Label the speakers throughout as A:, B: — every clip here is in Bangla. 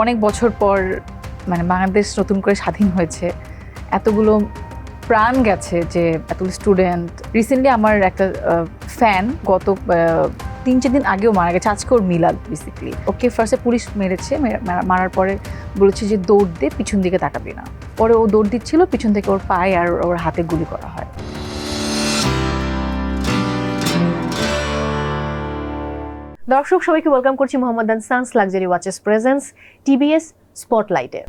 A: অনেক বছর পর মানে বাংলাদেশ নতুন করে স্বাধীন হয়েছে, এতগুলো প্রাণ গেছে, যে এতগুলো স্টুডেন্ট। রিসেন্টলি আমার একটা ফ্যান গত 3-4 দিন আগেও মারা গেছে, আজকে ওর মিলাদ। বেসিক্যালি ওকে ফার্স্টে পুলিশ মেরেছে, মারার পরে বলেছে যে দৌড় দে, পিছন দিকে তাকাবি না। পরে ও দৌড় দিচ্ছিল, পিছন থেকে ওর পায়ে আর ওর হাতে গুলি করা হয়।
B: দর্শক সবাইকে ওয়েলকাম করছি Mohammedan Sons luxury watches presents TBS স্পটলাইটে।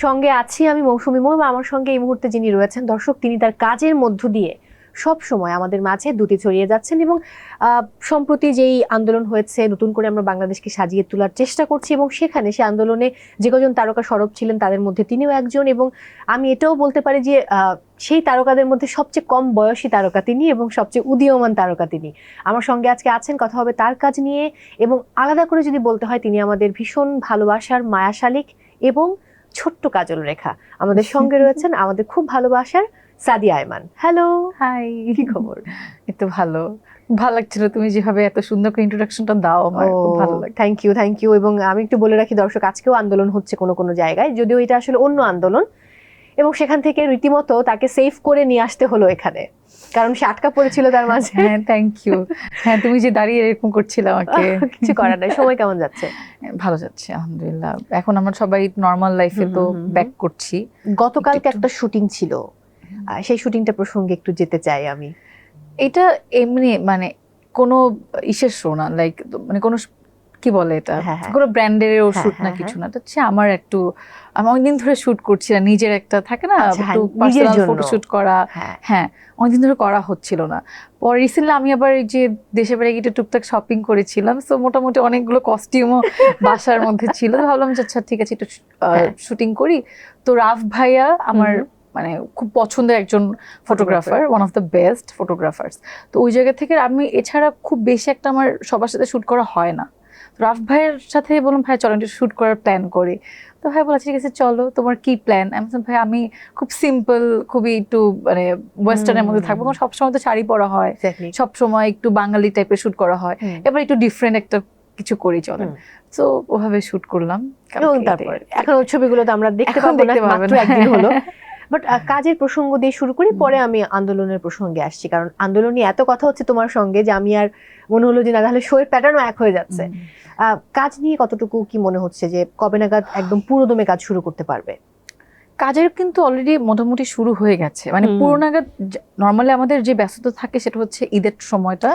B: সঙ্গে আছি আমি মৌসুমী মৌ, আমার সঙ্গে এই মুহূর্তে যিনি রয়েছেন দর্শক, তিনি তার কাজের মধ্য দিয়ে সব সময় আমাদের মাঝে দুটি ছড়িয়ে যাচ্ছেন এবং সম্প্রতি যেই আন্দোলন হয়েছে, নতুন করে আমরা বাংলাদেশকে সাজিয়ে তোলার চেষ্টা করছি এবং সেখানে সে আন্দোলনে যে কজন তারকা সরব ছিলেন তাদের মধ্যে তিনিও একজন। এবং আমি এটাও বলতে পারি যে সেই তারকাদের মধ্যে সবচেয়ে কম বয়সী তারকা তিনি এবং সবচেয়ে উদীয়মান তারকা তিনি। আমার সঙ্গে আজকে আছেন, কথা হবে তার কাজ নিয়ে। এবং আলাদা করে যদি বলতে হয়, তিনি আমাদের ভীষণ ভালোবাসার মায়া শালিক এবং ছোট্ট কাজল রেখা। আমাদের সঙ্গে রয়েছেন আমাদের খুব ভালোবাসার সাদিয়া আয়মান। হ্যালো,
A: হাই,
B: কি খবর?
A: একটু ভালো লাগছিল তুমি যেভাবে এত সুন্দর করে ইন্ট্রোডাকশনটা দাও, আমার খুব ভালো লাগে।
B: Thank you. এবং আমি একটু বলে রাখি দর্শক, আজকেও আন্দোলন হচ্ছে কোনো কোনো জায়গায়, যদিও এটা আসলে অন্য আন্দোলন, এবং সেখান থেকে রীতিমতো তাকে সেভ করে নিয়ে আসতে হলো এখানে, কারণ সে আটকা পড়েছিল তার মাঝে।
A: হ্যাঁ, থ্যাংক ইউ। হ্যাঁ, তুমি যে দাঁড়িয়ে এরকম করছিলে আমাকে।
B: কিছু করার নাই। সময় কেমন যাচ্ছে?
A: ভালো যাচ্ছে আলহামদুলিল্লাহ। এখন আমরা সবাই নর্মাল লাইফে তো ব্যাক করছি।
B: গতকালকে একটা শুটিং ছিল, সেই শুটিংটা প্রসঙ্গে একটু যেতে চাই আমি।
A: এটা এমনি মানে কোনো ইসের শো না, লাইক মানে কোনো কি বলে এটা, কোনো ব্র্যান্ডেরও শুট না, কিছু না। এটা হচ্ছে আমার একটু, আমি অনেকদিন ধরে শুট করছি না, নিজের একটা থাকে না একটু পার্সোনাল ফটোশুট করা। হ্যাঁ, অনেকদিন ধরে করা হচ্ছিল না। পর রিসেন্টলি আমি আবার এই যে দেশে বাড়ি গিয়ে টুকটাক শপিং করেছিলাম, সো মোটামুটি অনেকগুলো কস্টিউমও বাসার মধ্যে ছিল। ভাবলাম যে আচ্ছা ঠিক আছে, একটু শুটিং করি। তো রাফ ভাইয়া আমার মানে খুব পছন্দের একজন photographer, one of the best photographers. তো ওই জায়গা থেকে আমি এছাড়া খুব বেশি একটা আমার সবার সাথে শুট করা হয় না। রাফ ভাইয়ের সাথে বললাম ভাই চলো একটু শুট করার প্ল্যান করি। তো ভাই বলেছে ঠিক আছে চলো, তোমার কি প্ল্যান? আমি বললাম ভাই আমি খুব সিম্পল, খুবই একটু মানে ওয়েস্টার্নের মধ্যে থাকবো, কারণ সবসময় তো শাড়ি পরা হয়, সবসময় একটু বাঙালি টাইপের শুট করা হয়, এবার একটু ডিফারেন্ট একটা কিছু করি চলেন। তো ওভাবে শুট করলাম।
B: এবং তারপর এখন ওই ছবিগুলো তো আমরা দেখতে পাবো না, মাত্র একদিন হলো। বাট কাজের প্রসঙ্গ দিয়ে শুরু করি, পরে আমি আন্দোলনের প্রসঙ্গে আসছি, কারণ আন্দোলন নিয়ে এত কথা হচ্ছে তোমার সঙ্গে যে আমি আর মনে হলো যে না, তাহলে শোয়ের প্যাটার্নও এক হয়ে যাচ্ছে। কাজ নিয়ে কতটুকু কি মনে হচ্ছে যে কবে নাগাদ একদম পুরোদমে কাজ শুরু করতে পারবে?
A: কাজের কিন্তু অলরেডি মোটামুটি শুরু হয়ে গেছে, মানে পুরো নাগাদ। নর্মালি আমাদের যে ব্যস্ততা থাকে সেটা হচ্ছে ঈদের সময়টা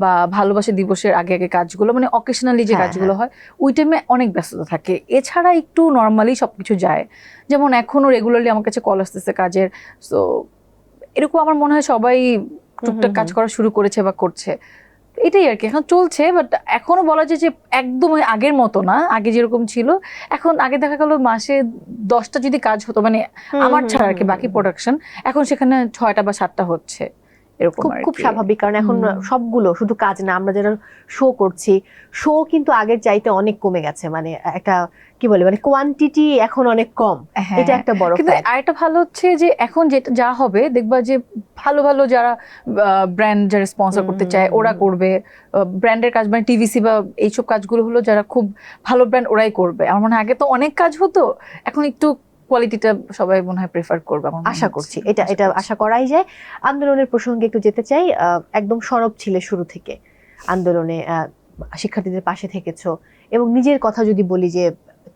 A: বা ভালোবাসা দিবসের আগে আগে কাজগুলো, মানে অকেশনালি যে কাজগুলো হয় ওই টাইমে অনেক ব্যস্ততা থাকে। এছাড়া একটু নর্মালি সবকিছু যায়, যেমন এখনো রেগুলারলি আমার কাছে কল আসতেছে কাজের। সো এরকম আমার মনে হয় সবাই টুকটাক কাজ করা শুরু করেছে বা করছে, এটাই আর কি এখন চলছে। বাট এখনো বলা যায় যে একদম আগের মতো না, আগে যেরকম ছিল। এখন আগে দেখা গেল মাসে 10টা যদি কাজ হতো, মানে আমার ছাড়া আর কি বাকি প্রোডাকশন, এখন সেখানে 6টা বা 7টা হচ্ছে। এরকম
B: খুব স্বাভাবিক, কারণ এখন সবগুলো শুধু কাজ না, আমরা যারা শো করছি, শো কিন্তু আগের চাইতে অনেক কমে গেছে। মানে একটা কি বলে, মানে কোয়ান্টিটি এখন অনেক কম, এটা একটা বড়।
A: কিন্তু আরেকটা ভালো হচ্ছে যে এখন যেটা যা হবে দেখবা যে ভালো ভালো যারা ব্র্যান্ড যারা স্পন্সর করতে চায় ওরা করবে ব্র্যান্ডের কাজ, মানে টিভিসি বা এইসব কাজগুলো হলো যারা খুব ভালো ব্র্যান্ড ওরাই করবে। আমার মনে হয় আগে তো অনেক কাজ হতো, এখন একটু কোয়ালিটিটা সবাই মনে হয় প্রেফার করবে,
B: আশা করছি। এটা আশা করাই যায়। আন্দোলনের প্রসঙ্গে একটু যেতে চাই। একদম সরব ছিলে শুরু থেকে আন্দোলনে, শিক্ষার্থীদের পাশে থেকেছো, এবং নিজের কথা যদি বলি যে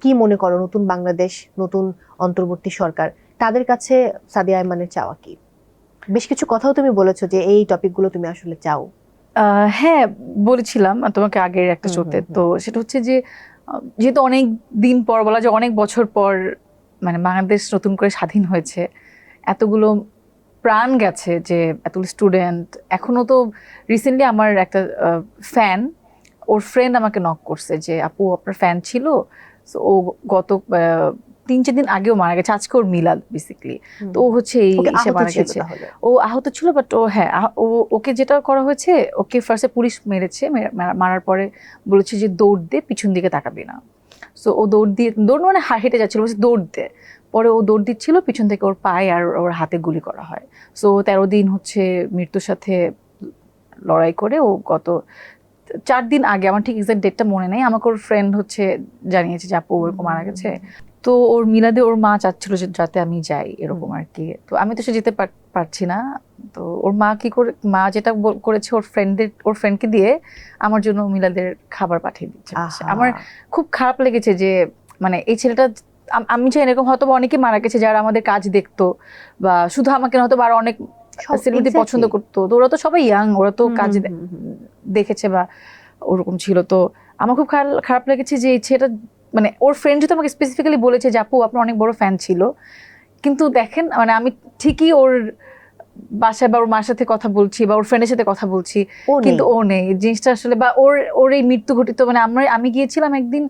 B: কি মনে করো নতুন বাংলাদেশ, নতুন অন্তর্বর্তী সরকার, তাদের কাছে সাদিয়া আয়মানের চাওয়া কি? বেশ কিছু কথাও তুমি বলেছো যে এই টপিকগুলো তুমি আসলে চাও।
A: হ্যাঁ, বলেছিলাম তোমাকে আগের একটা শোতে। তো সেটা হচ্ছে যে যেহেতু অনেক দিন পর, বলা যায় অনেক বছর পর মানে বাংলাদেশ নতুন করে স্বাধীন হয়েছে, এতগুলো প্রাণ গেছে, যে এতগুলো স্টুডেন্ট। এখনো তো রিসেন্টলি আমার একটা ফ্যান, ওর ফ্রেন্ড আমাকে নক করছে যে আপু আপনার ফ্যান ছিল, সো ও গত 3-4 দিন আগেও মারা গেছে, আজকে ওর মিলাদ বেসিক্যালি। তো ও হচ্ছে এই মারা গেছে, ও আহত ছিল। বাট ও ওকে যেটা করা হয়েছে, ওকে ফার্স্টে পুলিশ মেরেছে, মারার পরে বলেছে যে দৌড় দে, পিছন দিকে তাকাবি না। সো ও দৌড় মানে হেঁটে যাচ্ছিল, বলছে দৌড় দে। পরে ও দৌড় দিচ্ছিল, পিছন থেকে ওর পায়ে আর ওর হাতে গুলি করা হয়। সো 13 দিন হচ্ছে মৃত্যুর সাথে লড়াই করে ও গত 4 দিন আগে, আমার ঠিক এক্সাক্ট ডেটটা মনে নেই, আমাকে ওর ফ্রেন্ড হচ্ছে জানিয়েছে যে আপু ওরকম মারা গেছে। তো ওর মিলাদে ওর মা চাচ্ছিল যে যাতে আমি যাই এরকম আর কি। তো আমি তো সে যেতে পারছি না। তো ওর মা কি করে, মা যেটা করেছে ওর ফ্রেন্ডকে দিয়ে আমার জন্য মিলাদের খাবার পাঠিয়ে দিচ্ছে। আমার খুব খারাপ লেগেছে যে মানে এই ছেলেটা, আমি চাই এরকম হয়তো অনেকে মারা গেছে যারা আমাদের কাজ দেখতো, বা শুধু আমাকে হয়তো আর অনেক সেলিব্রিটি পছন্দ করতো। তো ওরা তো সবাই ইয়াং, ওরা তো কাজ দেখেছে বা ওরকম ছিল। তো আমার খুব খারাপ লেগেছে যে এই ছেলেটা, মানে ওর ফ্রেন্ড যেহেতু আমাকে স্পেসিফিক্যালি বলেছে যে আপু আপনার অনেক বড় ফ্যান ছিল, কিন্তু দেখেন মানে আমি ঠিকই ওর বাসায় বা ওর মার সাথে কথা বলছি বা ওর ফ্রেন্ডের সাথে কথা বলছি, কিন্তু ও নেই জিনিসটা আসলে। বা ওর এই মৃত্যু ঘটিত, মানে আমি গিয়েছিলাম একদিন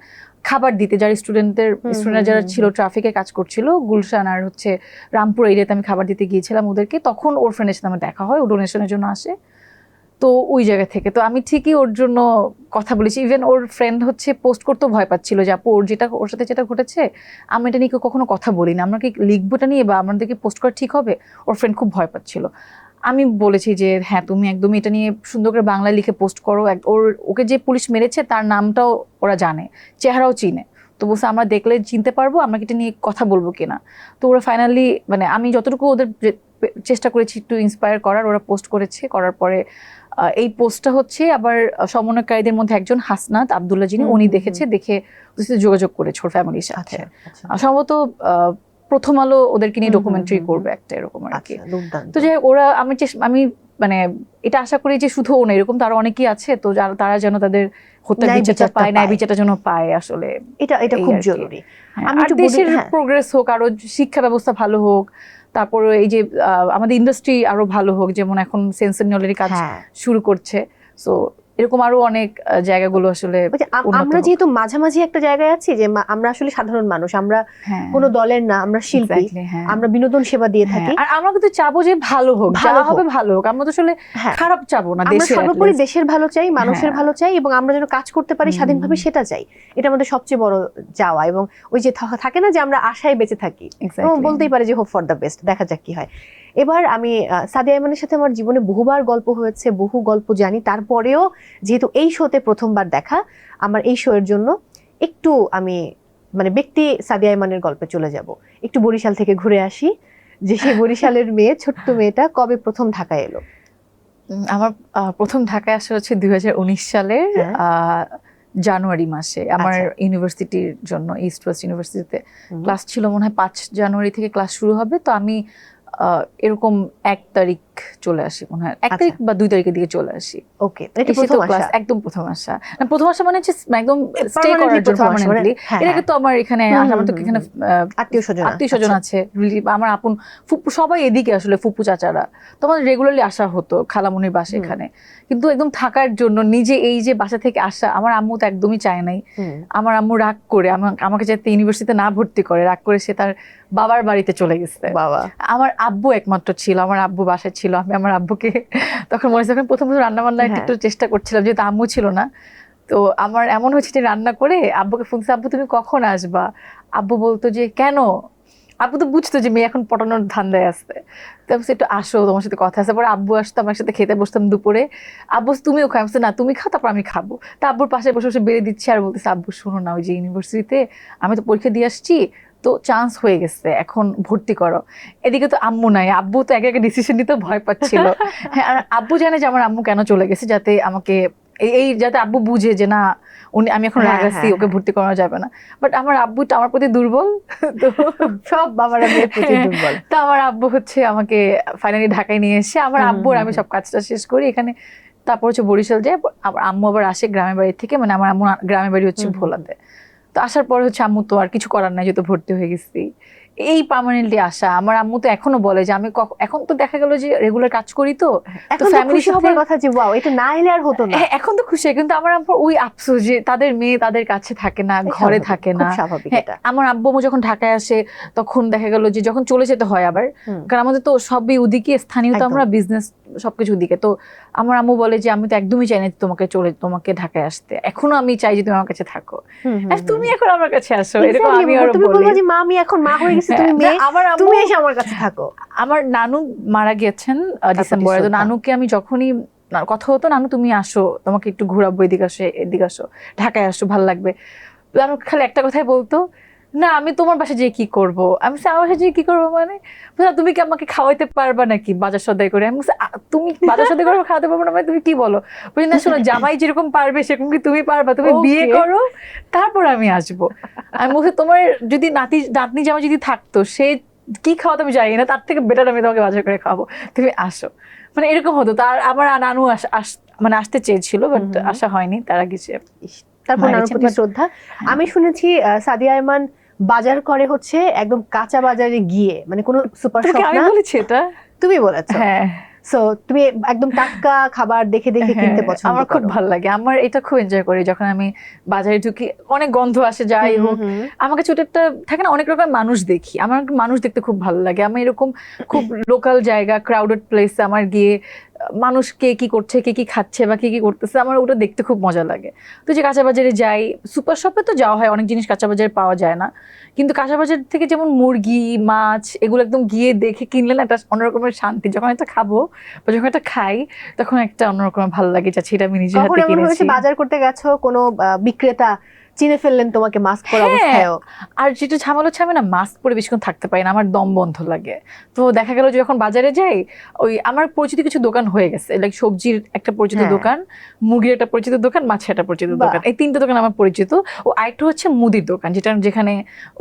A: খাবার দিতে, যারা স্টুডেন্টরা যারা ছিল ট্রাফিকে কাজ করছিল, গুলশান আর হচ্ছে রামপুর এরিয়াতে আমি খাবার দিতে গিয়েছিলাম ওদেরকে। তখন ওর ফ্রেন্ডের সাথে আমার দেখা হয়, ও ডোনেশনের জন্য আসে। তো ওই জায়গা থেকে তো আমি ঠিকই ওর জন্য কথা বলেছি। ইভেন ওর ফ্রেন্ড হচ্ছে পোস্ট করতেও ভয় পাচ্ছিল যে আপু ওর সাথে যেটা ঘটেছে আমি এটা নিয়ে কখনো কথা বলি না, আমরা কি লিখবো এটা নিয়ে বা আমাদেরকে পোস্ট করা ঠিক হবে? ওর ফ্রেন্ড খুব ভয় পাচ্ছিল। আমি বলেছি যে হ্যাঁ তুমি একদমই এটা নিয়ে সুন্দর করে বাংলায় লিখে পোস্ট করো। ওকে যে পুলিশ মেরেছে তার নামটাও ওরা জানে, চেহারাও চিনে। তো বলছে আমরা দেখলে চিনতে পারবো, আমরা এটা নিয়ে কথা বলবো কিনা। তো ওরা ফাইনালি, মানে আমি যতটুকু ওদের চেষ্টা করেছি একটু ইন্সপায়ার করার, ওরা পোস্ট করেছে। করার পরে এই পোস্টটা হচ্ছে আবার সমন্বয়কারীদের মধ্যে একজন হাসনাত আব্দুল্লাহ যিনি, উনি দেখে যোগাযোগ করেছে ওর ফ্যামিলির সাথে। সম্ভবত প্রথম আলো ওদেরকে নিয়ে ডকুমেন্টারি করবে একটা এরকম আর কি। তো যাই ওরা, আমি মানে এটা আশা করি যে শুধু ও না, এরকম তো আরো অনেকেই আছে, তো তারা যেন তাদের হত্যার বিচারটা পায়, ন্যায় বিচারটা যেন পায়। আসলে এটা
B: খুব জরুরি।
A: আর দেশের প্রোগ্রেস হোক, আরো শিক্ষা ব্যবস্থা ভালো হোক, তারপরে এই যে আমাদের ইন্ডাস্ট্রি আরো ভালো হোক, যেমন এখন সেন্সেশনালের কাজ শুরু করছে। সো এরকম আরো অনেক জায়গাগুলো আসলে
B: আমরা যেহেতু মাঝামাঝি একটা জায়গায় আছি, যে আমরা আসলে সাধারণ মানুষ, আমরা কোনো দলের না, আমরা শিল্পী, আমরা বিনোদন সেবা দিয়ে থাকি।
A: আর আমরা কিন্তু চাবো যে ভালো হোক, যা হবে ভালো হোক, আমরা তো আসলে খারাপ চাবো না।
B: আমরা সর্বোপরি দেশের ভালো চাই, মানুষের ভালো চাই, এবং আমরা যেন কাজ করতে পারি স্বাধীনভাবে সেটা চাই। এটা আমাদের সবচেয়ে বড় চাওয়া। এবং ওই যে থাকে না যে আমরা আশায় বেঁচে থাকি, বলতেই পারে যে হোপ ফর দ্য বেস্ট, দেখা যাক কি হয়। এবার আমি সাদিয়া আইমানের সাথে আমার জীবনে বহুবার গল্প হয়েছে, বহু গল্প জানি। তারপরেও যেহেতু এই শোতে প্রথমবার দেখা, আমার এই শো এর জন্য একটু আমি মানে ব্যক্তি সাদিয়া আইমানের গল্পে চলে যাব। একটু বরিশাল থেকে ঘুরে আসি, যে সেই বরিশালের মেয়ে, ছোট্ট মেয়েটা কবে প্রথম ঢাকায় এলো?
A: আমার প্রথম ঢাকায় আসা হচ্ছে 2019 সালের জানুয়ারি মাসে। আমার ইউনিভার্সিটির জন্য ইস্ট ওয়েস্ট ইউনিভার্সিটিতে ক্লাস ছিল, মনে হয় 5 জানুয়ারি থেকে ক্লাস শুরু হবে। তো আমি এরকম 1 তারিখ চলে আসি, মনে হয় 1 তারিখ বা 2 তারিখের দিকে চলে আসি।
B: ওকে, এটা
A: একদম প্রথম আসা। প্রথম আসা মানে হচ্ছে একদম স্টে করার জন্য পার্মানেন্টলি। এর আগে তো আমার এখানে আমার তো এখানে আত্মীয়স্বজন আছে, আমার আপন ফুপু সবাই এদিকে, আসলে ফুপু চাচারা। তো আমাদের রেগুলারলি আসা হতো খালামনির বাসা এখানে। কিন্তু একদম থাকার জন্য নিজে এই যে বাসা থেকে আসা, আমার আম্মু তো একদমই চায় নাই। আমার আম্মু রাগ করে আমাকে যাতে ইউনিভার্সিটিতে না ভর্তি করে, রাগ করে সে তার বাবার বাড়িতে চলে গেছে। আমার আব্বু একমাত্র ছিল, আমার আব্বু বাসায় ছিল। আমি আমার আব্বুকে তখন মনে হচ্ছে প্রথম রান্না বান্না একটু চেষ্টা করছিলাম, যেহেতু আম্মু ছিল না। তো আমার এমন হয়েছে যে রান্না করে আব্বুকে ফোন করছি, আব্বু তুমি কখন আসবা? আব্বু বলতো যে কেন? আব্বু তো বুঝতো যে মেয়ে এখন পটানোর ধান্দায় আসছে। তারপর একটু আসো, তোমার সাথে কথা আছে। পরে আব্বু আসতো, আমার সাথে খেতে বসতাম দুপুরে। আব্বু তুমিও খাও? না তুমি খাও, তারপর আমি খাবো। তা আব্বুর পাশে বসে বসে বেড়ে দিচ্ছি আর বলতেছে আব্বু শোনো না, ওই যে ইউনিভার্সিটিতে আমি তো পরীক্ষা দিয়ে আসছি, তো চান্স হয়ে গেছে, এখন ভর্তি করো। এদিকে তো আম্মু নাই, আব্বু তো একে ডিসিশন নিতে ভয় পাচ্ছিল। হ্যাঁ, আর আব্বু জানে যে আমার আম্মু কেন চলে গেছে, যাতে আমাকে যাতে আব্বু বুঝে যে না আমি এখন রাগ আছি, ওকে ভর্তি করানো যাবে না। বাট আমার আব্বুটা আমার প্রতি দুর্বল, তো
B: সব বাবারা মেয়ের প্রতি দুর্বল।
A: তো আমার আব্বু হচ্ছে আমাকে ফাইনালি ঢাকায় নিয়ে এসে আমার আব্বুর আমি সব কাজটা শেষ করি এখানে। তারপর হচ্ছে বরিশাল যায়, আম্মু আবার আসে গ্রামের বাড়ি থেকে, মানে আমার আম্মু গ্রামের বাড়ি হচ্ছে ভোলাতে। তো আসার পরে হচ্ছে আম্মু তো আর কিছু করার নাই, যেহেতু ভর্তি হয়ে গেছি, এই পার্মানেন্টলি আসা। আমার আম্মু তো এখনো বলে যে আমি এখন তো দেখা গেল যে রেগুলার কাজ করি, তো
B: ফ্যামিলি সবার কথা যে ওয়াও এটা না এলে আর হতো না।
A: এখন তো খুশি, কিন্তু আমার আব্বুর ওই আফসোস যে তাদের মেয়ে তাদের কাছে থাকে না, ঘরে থাকে না। আমার আব্বু যখন ঢাকায় আসে তখন দেখা গেল যে যখন চলে যেতে হয় আবার, কারণ আমাদের তো সবই ওদিকে স্থানীয়, তো আমরা বিজনেস সবকিছুর দিকে। তো আমার আম্মু বলে যে আমি তো একদমই চাই না তোমাকে ঢাকায় আসতে, এখনো আমি চাই যে তুমি আমার কাছে থাকো, তুমি এখন আমার কাছে আসো, এরকম আমি আরো
B: তুমি
A: বলি।
B: বলবা যে মা আমি এখন মা হয়ে গেছি, তুমি মেয়ে, তুমি এসে আমার কাছে থাকো।
A: আমার নানু মারা গিয়েছেন ডিসেম্বরে, তো নানুকে আমি যখনই কথা হতো, নানু তুমি আসো, তোমাকে একটু ঘোরাবো, এদিকে আসো, ঢাকায় আসো, ভালো লাগবে। নানু খালি একটা কথাই বলতো, না আমি তোমার বাসায় যেয়ে কি করব। আমি বলছি আমার বাসায় যেয়ে কি করবো মানে? তুমি কি আমাকে খাওয়াইতে পারবা নাকি বাজার সদাই করে? আমি বলছি তুমি বাজার সদাই করে খাওয়াতে পারবো না মানে তুমি কি বলো? বলি না শোনো, জামাই যেরকম পারবে সেরকম কি তুমি পারবা? তুমি বিয়ে করো তারপর আমি আসবো। আমি বলছি তোমার যদি নাতনি জামাই যদি থাকতো, সে কি খাওয়াতে আমি জানি না, তার থেকে বেটার আমি তোমাকে বাজার করে খাওয়াবো, তুমি আসো। মানে এরকম হতো। তার আমার নানু মানে আসতে চেয়েছিল, বাট আসা হয়নি, তার আগে
B: তারপর নানুর প্রতি শ্রদ্ধা। আমি শুনেছি সাদিয়া আয়মান বাজার করে হচ্ছে একদম কাঁচা বাজারে গিয়ে, মানে কোনো সুপার শপ না।
A: আমি বলেছি এটা?
B: তুমি বলেছো।
A: হ্যাঁ।
B: সো তুমি একদম টাটকা খাবার দেখে দেখে কিনতে পছন্দ করো।
A: আমার খুব ভালো লাগে, আমার এটা খুব এনজয় করি যখন আমি বাজারে ঢুকি, অনেক গন্ধ আসে যাই হোক, আমার কাছে ওটা একটা থাকে না, অনেক রকম মানুষ দেখি, আমার মানুষ দেখতে খুব ভালো লাগে। আমি এরকম খুব লোকাল জায়গা, ক্রাউডেড প্লেসে আমার গিয়ে মানুষ কে কি করছে, কে কি খাচ্ছে বা কে কি করতেছে, আমার ওটা দেখতে খুব মজা লাগে। তো যে কাঁচা বাজারে যাই, সুপার শপে তো যাওয়া হয়, অনেক জিনিস কাঁচা বাজারে পাওয়া যায় না, কিন্তু কাঁচা বাজার থেকে যেমন মুরগি, মাছ, এগুলো একদম গিয়ে দেখে কিনলে না একটা অন্যরকমের শান্তি। যখন একটা খাবো বা যখন একটা খাই, তখন একটা অন্যরকম ভালো লাগে, যাচ্ছে এটা আমি নিজের হাতে কিনেছি।
B: বাজার করতে গেছো, কোনো বিক্রেতা চিনে ফেললেন তোমাকে মাস্ক পরা অবস্থায়ও?
A: আর যেটা ঝামেলা হচ্ছে, আমি না মাস্ক পরে বেশিক্ষণ থাকতে পারি না, আমার দম বন্ধ লাগে। তো দেখা গেল যে যখন বাজারে যাই, ওই আমার পরিচিত কিছু দোকান হয়ে গেছে, লাইক সবজির একটা পরিচিত দোকান, মুরগির একটা পরিচিত দোকান, মাছের একটা পরিচিত দোকান, এই 3টে দোকান আমার পরিচিত। ও আরেকটা হচ্ছে মুদির দোকান, যেখানে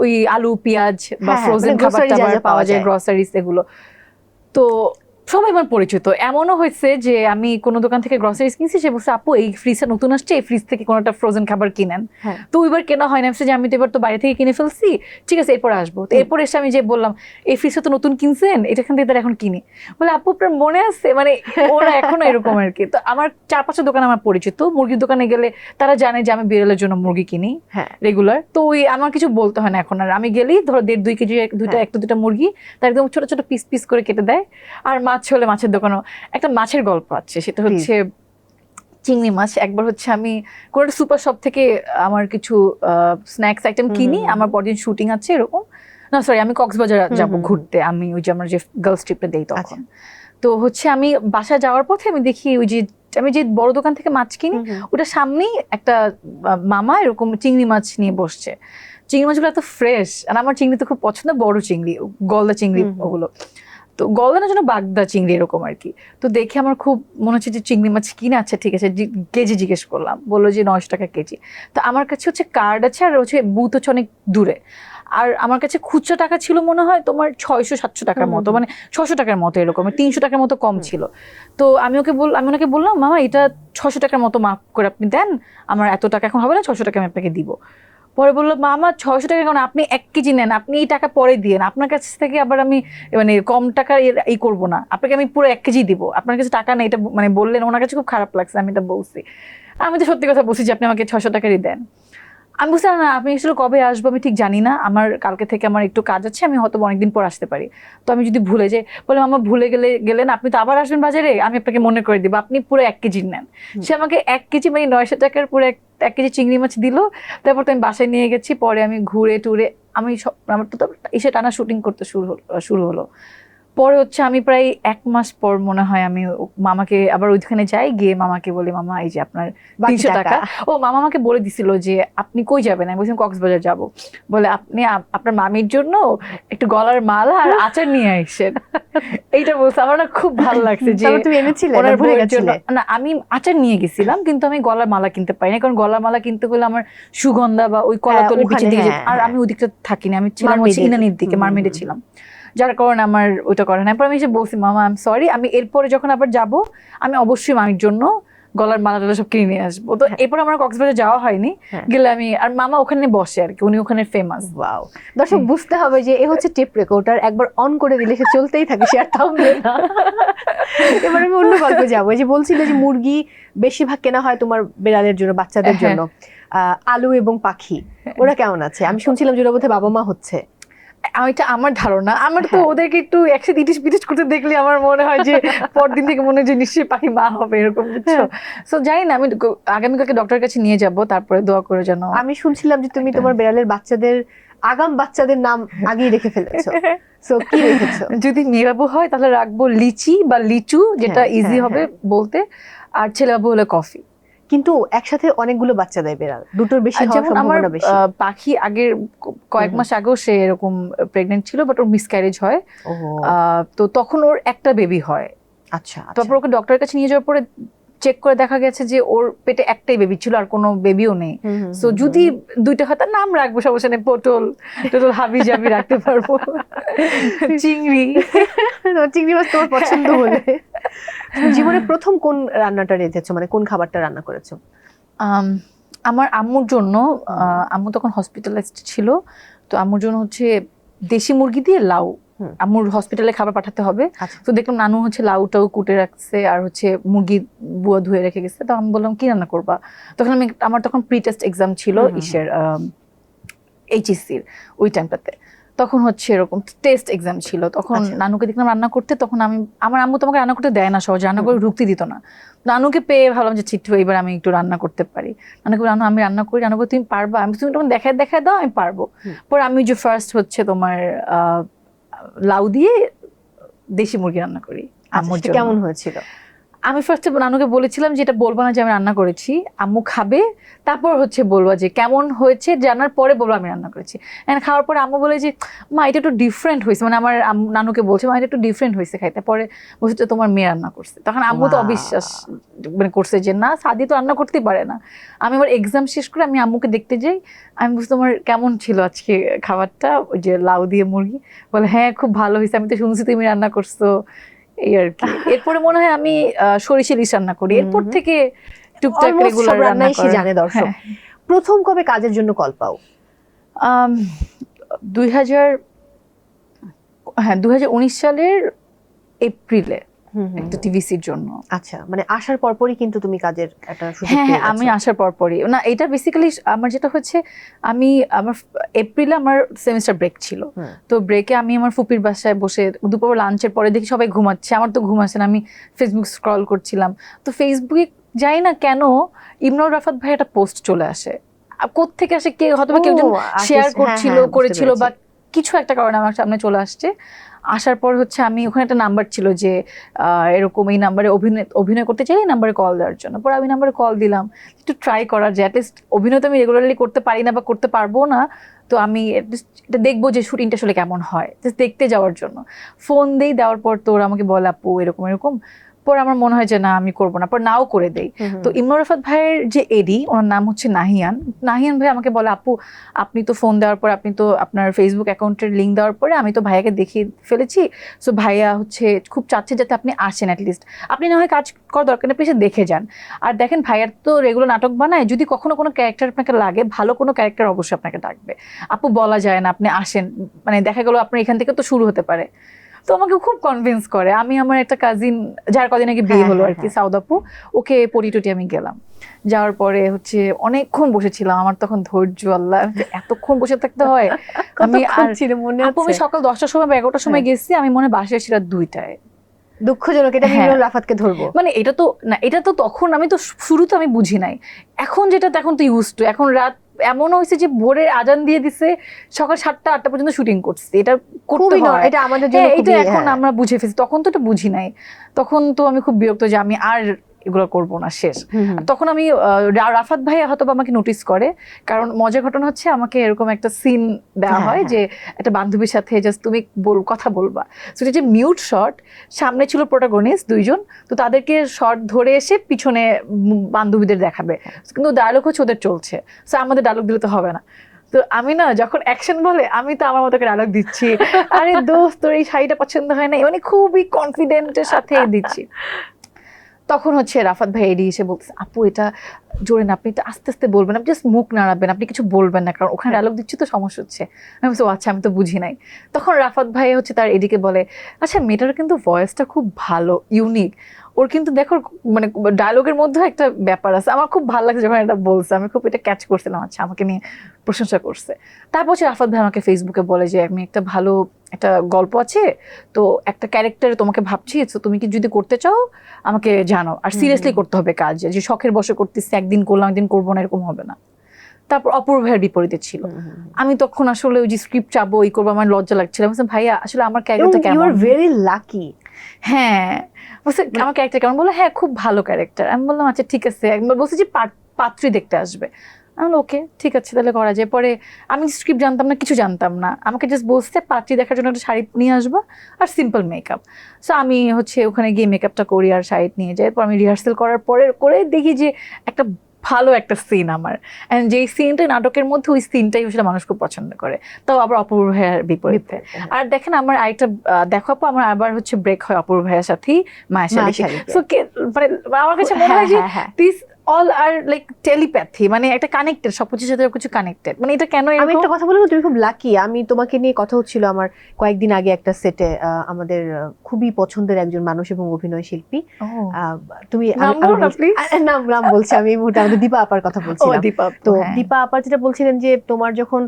A: ওই আলু, পেঁয়াজ বা ফ্রোজেন খাবার পাওয়া যায়, গ্রসারিজ এগুলো। তো সবাই আমার পরিচিত। এমনও হয়েছে যে আমি কোনো দোকান থেকে গ্রসারিজ কিনছি, সে বলছে আপু এই ফ্রিজটা নতুন আসছে, এই ফ্রিজ থেকে কোনো একটা ফ্রোজেন খাবার কিনেন। তো এবার কেনা হয় না, যে আমি তো এবার তো বাইরে থেকে কিনে ফেলছি, ঠিক আছে এরপর আসবো। তো এরপর এসে আমি যে বললাম এই ফ্রিজটা তো নতুন কিনছেন, এখান থেকে এখন কিনি, বলে আপু আপনার মনে আছে, মানে ওরা এখনো এরকম আর কি। তো আমার 4-5টা দোকান আমার পরিচিত। মুরগির দোকানে গেলে তারা জানে যে আমি বিড়ালের জন্য মুরগি কিনি রেগুলার, তো ওই আমার কিছু বলতে হয় না এখন আর। আমি গেলেই ধরো 1.5-2 কেজি একটা দুটা মুরগি তার একদম ছোট ছোট পিস পিস করে কেটে দেয়। আর মাছ হলে মাছের দোকানও, একটা মাছের গল্প আছে, সেটা হচ্ছে চিংড়ি মাছ। একবার হচ্ছে আমি কোনো একটা সুপার শপ থেকে আমার কিছু স্ন্যাক্স আইটেম কিনি, আমার পরদিন শুটিং আছে এরকম, না সরি আমি কক্সবাজার যাবো ঘুরতে, আমি ওই যে আমার যে গার্লস ট্রিপটা দেই তখন। তো হচ্ছে আমি বাসা যাওয়ার পথে আমি দেখি ওই যে আমি যে বড় দোকান থেকে মাছ কিনি, ওটা সামনেই একটা মামা এরকম চিংড়ি মাছ নিয়ে বসছে। চিংড়ি মাছগুলো এত ফ্রেশ, আর আমার চিংড়ি তো খুব পছন্দ, বড় চিংড়ি, গলদা চিংড়ি ওগুলো, তো গলদানোর জন্য বাগদা চিংড়ি এরকম আর কি। তো দেখে আমার খুব মনে হচ্ছে যে চিংড়ি মাছ কিনে, আচ্ছা ঠিক আছে, কেজি জিজ্ঞেস করলাম, বললো যে 900 টাকা কেজি। তো আমার কাছে হচ্ছে কার্ড আছে আর হচ্ছে বুথ হচ্ছে অনেক দূরে, আর আমার কাছে খুচরা টাকা ছিল মনে হয় তোমার 600-700 টাকার মতো, মানে 600 টাকার মতো এরকম, 300 টাকার মতো কম ছিল। তো আমি ওনাকে বললাম মামা এটা 600 টাকার মতো মাফ করে আপনি দেন, আমার এত টাকা এখন হবে না, 600 টাকা আমি আপনাকে দিব। পরে বললো মামা 600 টাকা কেন, আপনি 1 কেজি নেন, আপনি এই টাকা পরে দিয়েন, আপনার কাছ থেকে আবার আমি মানে কম টাকা এই করবো না, আপনাকে আমি পুরো 1 কেজি দিব, আপনার কাছে টাকা নেই, এটা মানে বললেন, ওনার কাছে খুব খারাপ লাগছে আমি এটা বলছি। আমি তো সত্যি কথা বলছি যে আপনি আমাকে 600 টাকারই দেন। আমি বুঝতে না আপনি আসলে কবে আসবো আমি ঠিক জানি না, আমার কালকে থেকে আমার একটু কাজ আছে, আমি হয়তো অনেকদিন পর আসতে পারি, তো আমি যদি ভুলে যাই, বলে মামা ভুলে গেলেন আপনি তো আবার আসবেন বাজারে, আমি আপনাকে মনে করে দিব, আপনি পুরো 1 কেজি নেন। সে আমাকে 1 কেজি মানে 900 টাকার পুরো 1 কেজি চিংড়ি মাছ দিল। তারপর তো আমি বাসায় নিয়ে গেছি, পরে আমি ঘুরে টুরে আমি আমার তো এসে টানা শুটিং করতে শুরু হলো। পরে হচ্ছে আমি প্রায় 1 মাস পর মনে হয় আমি মামাকে আবার ওইখানে যাই, গিয়ে মামাকে বলি মামা এই যে আপনার 300 টাকা। ও মামা আমাকে বলে দিছিল যে আপনি কই যাবেন, আমি বলছিলাম কক্সবাজার যাব, বলে আপনি আপনার মামির জন্য একটু গলার মালা আর আচার নিয়ে আসেন। এইটা বলছে, আমার না খুব ভালো লাগছে যে
B: তুমি এনেছিলে
A: ওনার বউয়ের জন্য। না আমি আচার নিয়ে গেছিলাম, কিন্তু আমি গলার মালা কিনতে পারিনি, কারণ গলার মালা কিনতে হলে আমার সুগন্ধা বা ওই কলাতলির পিছের দিকে, আর আমি ওদিকটা থাকিনি, আমি ছিলাম হচ্ছে ইনানির দিকে, মারমেডে ছিলাম, যার কারণে আমার ওইটা করে না। এরপর আমি এসে বলছি মামা আই এম সরি, আমি এরপরে যখন আবার যাব আমি অবশ্যই মামির জন্য গলার মালাটা সব কিনে নিয়ে আসবো। তো এরপর আমার কক্সবাজার যাওয়া হয়নি, গেলে আমি, আর মামা ওখানে বসে আর কি, উনি ওখানে ফেমাস।
B: ওয়াও, দর্শক বুঝতে হবে যে এ হচ্ছে টেপ রেকর্ডার, একবার অন করে দিলে সে চলতেই থাকে, সে আর থামবে না। এবার আমি অন্য গল্পে যাবো। এই যে বলছিলে যে মুরগি বেশিরভাগ কেনা হয় তোমার বিড়ালের জন্য, বাচ্চাদের জন্য, আলু এবং পাখি ওরা কেমন আছে? আমি শুনছিলাম যে ওরা বোধহয় বাবা মা হচ্ছে।
A: এটা আমার ধারণা, আমার তো ওদেরকে একটু একসাথে ইটিস পিটিস করতে দেখলে আমার মনে হয় যে পরদিন থেকে মনে হয় যে নিশ্চয়ই পাখি মা হবে এরকম, বুঝছো? সো জানি না, আমি আগামীকালকে ডক্টরের কাছে নিয়ে যাব, তারপরে দোয়া করে যেন।
B: আমি শুনছিলাম যে তুমি তোমার বিড়ালের বাচ্চাদের আগাম বাচ্চাদের নাম আগেই রেখে ফেলেছো, সো কি রেখেছো?
A: যদি মেয়েবাবু হয় তাহলে রাখবো লিচি বা লিচু, যেটা ইজি হবে বলতে, আর ছেলেবাবু হলে কফি।
B: কিন্তু একসাথে অনেকগুলো বাচ্চা দেয় বিড়াল, দুটোর বেশি হওয়ার সম্ভাবনা বেশি।
A: পাখি আগের কয়েক মাস আগেও সে এরকম প্রেগনেন্ট ছিল, বাট ওর মিসক্যারেজ হয়, তো তখন ওর একটা বেবি হয়।
B: আচ্ছা,
A: তারপর ওকে ডক্টরের কাছে নিয়ে যাওয়ার পরে চেক করে দেখা গেছে যে ওর পেটে একটাই বেবি ছিল, আর কোনো বেবিও নেই। সো যদি দুইটা হয় তার নাম রাখবো, সমস্যা নেই, পটল টোটল হাবি জাবি রাখতে পারবো। চিংড়ি,
B: চিংড়ি মাছ তোমার পছন্দ হলে। জীবনে প্রথম কোন রান্নাটা রেঁধেছো, মানে কোন খাবারটা রান্না করেছো?
A: আমার আম্মুর জন্য, আম্মু তখন হসপিটালাইজড ছিল, তো আম্মুর জন্য হচ্ছে দেশি মুরগি দিয়ে লাউ, আম্মুর হসপিটালে খাবার পাঠাতে হবে। তো দেখলাম নানু হচ্ছে লাউটাও কুটে রাখছে, আর হচ্ছে মুরগি বুয়া ধুয়ে রেখে গেছে। তো আমি বললাম কি রান্না করবা? তখন আমার তখন প্রি টেস্ট এক্সাম ছিল ইসের এইচএসসির ওই টাইমটাতে, তখন হচ্ছে এরকম টেস্ট এক্সাম ছিল, তখন নানুকে দেখলাম রান্না করতে। তখন আমার আম্মু তোমাকে রান্না করতে দেয় না, সহজে রান্না করে ঢুকতে দিত না। নানুকে পেয়ে ভাবলাম যে ঠিক এবার আমি একটু রান্না করতে পারি। নানুকে রান্না আমি রান্না করি, রান্না করে তুমি পারবা? আমি তুমি তখন দেখায় দাও, আমি পারবো। পরে আমি যে ফার্স্ট হচ্ছে তোমার লাউ দিয়ে দেশি মুরগি রান্না করি আম্মুর জন্য।
B: কেমন হয়েছিল?
A: আমি ফার্স্টে নানুকে বলেছিলাম যে এটা বলবো না যে আমি রান্না করেছি, আম্মু খাবে, তারপর হচ্ছে বলবো যে কেমন হয়েছে, জানার পরে বলবো আমি রান্না করেছি। খাওয়ার পরে আম্মু বলে যে মা এটা একটু ডিফারেন্ট হয়েছে, মানে আমার নানুকে বলছে মা এটা একটু ডিফারেন্ট হয়েছে খাইতে। পরে বলছে তোমার মেয়ে রান্না করছে। তখন আম্মু তো অবিশ্বাস মানে করছে যে না, সাদি তো রান্না করতেই পারে না। আমি আমার এক্সাম শেষ করে আমি আম্মুকে দেখতে যাই, আমি বলছি তোমার কেমন ছিল আজকে খাবারটা, ওই যে লাউ দিয়ে মুরগি? বলে হ্যাঁ খুব ভালো হয়েছে, আমি তো শুনছি তুমি রান্না করছো, এই আর কি। এরপরে মনে হয় আমি সরিষা ইলিশ রান্না করি, এরপর থেকে টুকটাক রেগুলার রান্না করা
B: জানে দর্শক। প্রথম কবে কাজের জন্য কল পাও?
A: 2019 সালের এপ্রিলে একটা টিভিসির জন্য।
B: আচ্ছা, মানে আসার পরপরই কিন্তু তুমি কাজের একটা সুযোগ পেয়ে গেছো?
A: আমি আসার পরপরই না, এটা বেসিক্যালি আমার যেটা হচ্ছে, আমার এপ্রিলে আমার সেমিস্টার ব্রেক ছিল, তো ব্রেকে আমি আমার ফুপির বাসায় বসে দুপুর লাঞ্চের পরে দেখি সবাই ঘুমাচ্ছে, আমার তো ঘুম আসে না, আমি ফেসবুক স্ক্রল করছিলাম। তো ফেসবুকে যাই না কেন ইমরান রাফাত ভাই একটা পোস্ট চলে আসে, কোত্থেকে আসে, কে হয়তো কেউ শেয়ার করেছিল বা কিছু একটা কারণে আমার সামনে চলে আসছে। আসার পর হচ্ছে আমি ওখানে একটা নাম্বার ছিল যে এরকম এই নাম্বারে অভিনয় করতে চাই, এই নাম্বারে কল দেওয়ার জন্য। পরে আমি নাম্বারে কল দিলাম একটু ট্রাই করার, যে অ্যাটলিস্ট অভিনয় তো আমি রেগুলারলি করতে পারি না বা করতে পারবো না, তো আমি এটা দেখবো যে শুটিংটা আসলে কেমন হয়, জাস্ট দেখতে যাওয়ার জন্য ফোন দেওয়ার পর তো ওরা আমাকে বলে আপু এরকম এরকম। পরে আমার মনে হয় যে না আমি করবো না, পর নাও করে দেই। তো ইমরান রাফাত ভাইয়ের যে এডি, ওনার নাম হচ্ছে নাহিয়ান ভাই আমাকে বলে আপু আপনি তো ফোন দেওয়ার পর, আপনি তো আপনার ফেসবুক অ্যাকাউন্টের লিঙ্ক দেওয়ার পরে আমি তো ভাইয়াকে দেখিয়ে ফেলেছি, সো ভাইয়া হচ্ছে খুব চাচ্ছে যাতে আপনি আসেন, অ্যাটলিস্ট আপনি না হয় কাজ করার দরকার নেই, আপনি এসে দেখে যান। আর দেখেন ভাইয়ার তো রেগুলার নাটক বানায়, যদি কখনো কোনো ক্যারেক্টার আপনাকে লাগে, ভালো কোনো ক্যারেক্টার অবশ্যই আপনাকে ডাকবে, আপু বলা যায় না, আপনি আসেন, মানে দেখা গেলো আপনার এখান থেকে তো শুরু হতে পারে। তো আমাকে খুব কনভিন্স করে। আমি আমার একটা কাজিন যার কদিন আগে বিয়ে হলো আর কি, সাউদ আপু, ওকে পরিটুটি আমি গেলাম। যাওয়ার পরে হচ্ছে অনেকক্ষণ বসেছিলাম, আমার তখন ধৈর্য আল্লাহ, এতক্ষণ বসে থাকতে হয়। আমি সকাল 10টার সময় বা 11টার সময় গেছি, আমি মনে হয় বাসায় এসেছি রাত 2টায়।
B: দুঃখজনক, এটা ইমরান রাফাতকে ধরবো
A: মানে এটা তো না, এটা তো তখন আমি তো শুরুতে আমি বুঝি নাই, এখন যেটা এখন তো ইউজ টু। এখন রাত এমন হয়েছে যে ভোরের আজান দিয়ে দিছে, সকাল 7টা 8টা পর্যন্ত শুটিং করছে, এটা করতে হয়,
B: এটা আমাদের জন্য
A: এটা এখন আমরা বুঝে ফেলছি, তখন তো এটা বুঝি নাই। তখন তো আমি খুব বিরক্ত যে আমি আর এগুলো করবো না, শেষ। তখন আমি রাফাত ভাই হয়তো আমাকে নোটিস করে, কারণ মজার ঘটনা হচ্ছে আমাকে এরকম একটা সিন দেওয়া হয় যে একটা বান্ধবীর সাথে জাস্ট তুমি কথা বলবা, সেটা যে মিউট শট, সামনে ছিল প্রোটাগনিস্ট 2জন, তো তাদেরকে শট ধরে এসে পিছনে বান্ধবীদের দেখাবে, কিন্তু ডায়লগ হচ্ছে ওদের চলছে, সো আমাদের ডায়লগ দিলে তো হবে না। তো আমি না যখন অ্যাকশন বলে আমি তো আমার মতো করে ডায়লগ দিচ্ছি, আরে দোস্ত তোর এই শাড়িটা পছন্দ হয় না, মানে খুবই কনফিডেন্টের সাথে দিচ্ছি। তখন হচ্ছে রাফাত ভাই এড়িয়ে এসে বলতেছে আপু এটা জোরে না, আপনি এটা আস্তে আস্তে বলবেন, আপনি জাস্ট মুখ নাড়াবেন, আপনি কিছু বলবেন না, কারণ ওখানে ডায়লগ দিচ্ছি তো সমস্যা হচ্ছে। আমি বলছি আচ্ছা আমি তো বুঝি নাই। তখন রাফাত ভাই হচ্ছে তার এদিকে বলে আচ্ছা মেয়েটার কিন্তু ভয়েসটা খুব ভালো, ইউনিক, ওর কিন্তু দেখো মানে ডায়লগের মধ্যে একটা ব্যাপার আছে, আমার খুব ভালো লাগছে যখন এটা বলছে, আমি খুব এটা ক্যাচ করছিলাম, আচ্ছা আমাকে নিয়ে প্রশংসা করছে। তারপর হচ্ছে রাফাত ভাই আমাকে ফেসবুকে বলে যে আমি একটা ভালো একটা গল্প আছে, তো একটা ক্যারেক্টার তোমাকে ভাবছি, তো তুমি কি যদি করতে চাও আমাকে জানাও, আর সিরিয়াসলি করতে হবে কাজ, যে শখের বসে করতেছি একদিন করলাম একদিন করবো না এরকম হবে না। তারপর অপূর্ব ভাইয়ের বিপরীতে ছিল, আমি তখন আসলে ওই যে স্ক্রিপ্ট চাবো এই করবো, আমার লজ্জা লাগছিল, আমি বললাম ভাইয়া আসলে আমার ক্যারেক্টারটা কেমন,
B: ইউ আর ভেরি লাকি।
A: হ্যাঁ বলছে আমার ক্যারেক্টার কেমন, বলে হ্যাঁ খুব ভালো ক্যারেক্টার। আমি বললাম আচ্ছা ঠিক আছে, একবার বলছি যে পাত্রী দেখতে আসবে, আমি বললাম ওকে ঠিক আছে তাহলে করা যায়। পরে আমি স্ক্রিপ্ট জানতাম না, কিছু জানতাম না, আমাকে জাস্ট বলছে পাত্রী দেখার জন্য একটা শাড়ি নিয়ে আসবা আর সিম্পল মেকআপ। সো আমি হচ্ছে ওখানে গিয়ে মেকআপটা করি আর শাড়ি নিয়ে যাই। পর আমি রিহার্সেল করার পরে করে দেখি যে একটা ভালো একটা সিন আমার, অ্যান্ড যেই সিনটা নাটকের মধ্যে ওই সিনটাই আসলে মানুষ খুব পছন্দ করে, তাও আবার অপূর্ব ভাইয়ার বিপরীতে। আর দেখেন আমার আরেকটা দেখো আপু, আমার আবার হচ্ছে ব্রেক হয় অপূর্ব ভাইয়ার সাথেই মায়াশালী। সো মানে আমার কাছে মনে হয় যে this all are like telepathy, মানে একটা কানেক্টেড, সবকিছুর সাথে কিছু কানেক্টেড, মানে এটা কেন।
B: আমি একটা কথা বলবো, তুমি খুব লাকি। আমি তোমাকে নিয়ে কথা হচ্ছিল আমার কয়েকদিন আগে একটা সেটে, আমাদের খুবই পছন্দের একজন মানুষ এবং অভিনয় শিল্পী, তুমি নাম বলছি আমি এই মুহূর্তে আমাদের দীপা আপার কথা বলছিলাম। তো দীপা আপা যেটা বলছিলেন যে তোমার যখন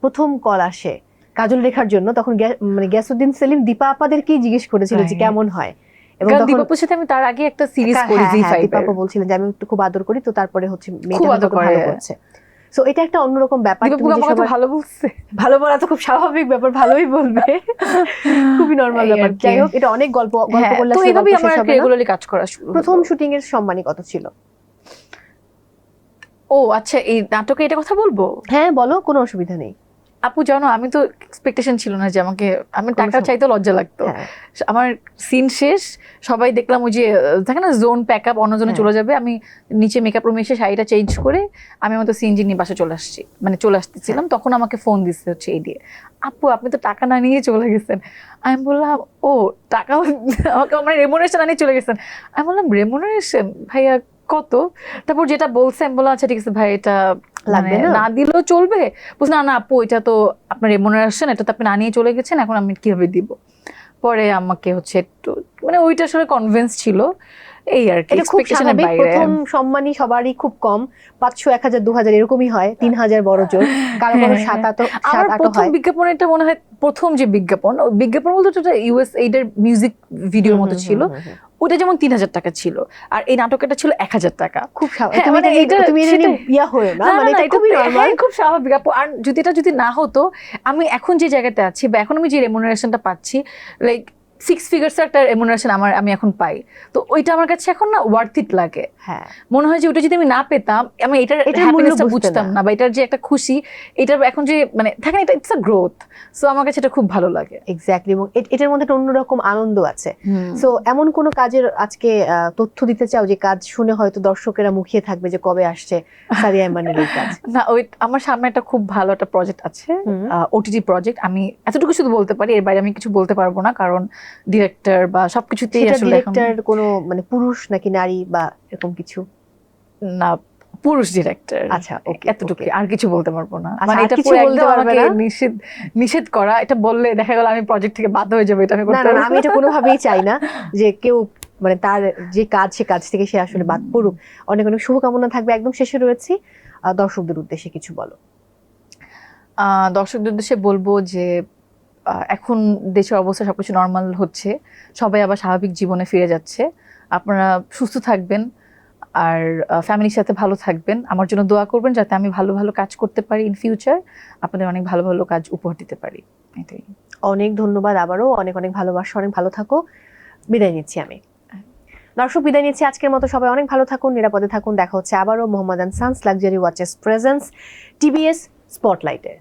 B: প্রথম কল আসে কাজল রেখার জন্য, তখন মানে গিয়াসউদ্দিন সেলিম দীপা আপাদেরকেই জিজ্ঞেস করেছিল যে কেমন হয়, এবং দীপাপুর সাথে আমি তার আগে একটা সিরিজ করি জি5, দীপাপা বলছিলেন যে আমি একটু খুব আদর করি, তো তারপরে হচ্ছে মেয়েটা ভালো করছে। সো এটা একটা অন্যরকম ব্যাপার। তুমি আমাকে ভালো বলছে, ভালো বলা তো খুব স্বাভাবিক ব্যাপার, ভালোই বলবে, খুবই নরমাল ব্যাপার। যাই হোক, এটা অনেক গল্প করলে তো এইভাবেই আমরা রেগুলারলি কাজ করা শুরু। প্রথম শুটিং এর সম্মানী কত ছিল?
A: ও আচ্ছা, এই নাটকে এটা কথা বলবো?
B: হ্যাঁ বলো, কোনো অসুবিধা নেই।
A: আপু জানো আমি তো এক্সপেকটেশন ছিল না যে আমাকে, আমি টাকা চাইতে লজ্জা লাগতো। আমার সিন শেষ, সবাই দেখলাম ওই যে থাকে না জোন প্যাক আপ, অন্যজনে চলে যাবে, আমি নিচে মেকআপ রুমে এসে শাড়িটা চেঞ্জ করে আমি আমাদের সিএনজি নিয়ে বাসা চলে আসছি, মানে চলে আসতেছিলাম, তখন আমাকে ফোন দিচ্ছে হচ্ছে এই দিয়ে, আপু আপনি তো টাকা না নিয়ে চলে গেছেন। আমি বললাম ও টাকা, আমাকে আমার রেমুনারেশন না নিয়ে চলে গেছেন। আমি বললাম রেমুনারেশন ভাইয়া কত? তারপর যেটা বলছে আমি বললাম আচ্ছা ঠিক আছে ভাই এটা লাগবে না দিলেও চলবে। বলছে না না আপু এটা তো আপনার রেমুনারেশন, এটা তো আপনি না নিয়ে চলে গেছেন, এখন আমি কিভাবে দিব। পরে আমাকে হচ্ছে একটু মানে ওইটা আসলে কনভিন্স ছিল, এই আর কি এক্সপেকটেশনের বাইরে। প্রথম সম্মানী সবারই খুব কম, 500 1000 2000 এরকমই হয়, 3000 বড় জোর, কারো কারো 7-8 হয়। আমার প্রথম বিজ্ঞাপন এটা মনে হয়, প্রথম যে বিজ্ঞাপন বলতে এটা ইউএস এইডের মিউজিক ভিডিওর মতো ছিল, ওটা যেমন 3000 টাকা ছিল, আর এই নাটকটা ছিল 1000 টাকা। খুব স্বাভাবিক, তুমি এটা ইয়া হয়ে না, মানে এটা খুবই নরমাল, খুব স্বাভাবিক আপু। আর যদি না হতো, আমি এখন যে জায়গাতে আছি বা এখন আমি যে রেমুনারেশনটা পাচ্ছি, লাইক 6 ফিগার্স একটা রেমুনারেশন আমি এখন পাই, তো ওইটা আমার কাছে এখন না ওয়ার্থ ইট লাগে। হ্যাঁ মনে হয় যে ওটা যদি আমি না পেতাম, আমি এটার হ্যাপিনেসটা বুঝতাম না, বা এটার যে একটা খুশি, এটার এখন যে মানে থাকে না, এটা ইটস আ গ্রোথ। সো আমার কাছে এটা খুব ভালো লাগে। এক্স্যাক্টলি, এবং এটার মধ্যে একটা অন্যরকম আনন্দ আছে। সো এমন কোন কাজের আজকে তথ্য দিতে চাও যে কাজ শুনে হয়তো দর্শকেরা মুখিয়ে থাকবে যে কবে আসছে সাদিয়া ইমানের এই কাজ? না, ওই আমার সামনে একটা খুব ভালো একটা প্রজেক্ট আছে, ওটিটি প্রজেক্ট। আমি এতটুকু শুধু বলতে পারি, এর বাইরে আমি কিছু বলতে পারবো না, কারণ ডিরেক্টর বা সবকিছুতেই আসলে ডিরেক্টর কোনো মানে পুরুষ নাকি নারী বা এরকম কিছু না, পুরুষ ডিরেক্টর। আচ্ছা ওকে, এতটুকু, আর কিছু বলতে পারবো না। মানে এটা পুরো একদম আমাকে নিষেধ করা, এটা বললে দেখা গেল আমি প্রজেক্ট থেকে বাধ্য হয়ে যাবো, এটা আমি করতে পারবো না। আমি এটা কোনোভাবেই চাই না যে কেউ মানে তার যে কাজ সে কাজ থেকে সে আসলে বাদ পড়ুক। অনেক অনেক শুভকামনা থাকবে। একদম শেষে রয়েছি, দর্শকদের উদ্দেশ্যে কিছু বলো। দর্শকদের উদ্দেশ্যে বলবো যে এখন দেশের অবস্থা সবকিছু নর্মাল হচ্ছে, সবাই আবার স্বাভাবিক জীবনে ফিরে যাচ্ছে। আপনারা সুস্থ থাকবেন আর ফ্যামিলির সাথে ভালো থাকবেন। আমার জন্য দোয়া করবেন যাতে আমি ভালো ভালো কাজ করতে পারি ইন ফিউচার, আপনাদের অনেক ভালো ভালো কাজ উপহার দিতে পারি। এটাই। অনেক ধন্যবাদ, আবারও অনেক অনেক ভালোবাসা, অনেক ভালো থাকো। বিদায় নিচ্ছি আমি। দর্শক বিদায় নিচ্ছি আজকের মতো। সবাই অনেক ভালো থাকুন, নিরাপদে থাকুন। দেখা হচ্ছে আবারও Mohammad Sons luxury watches presents TBS স্পটলাইটে।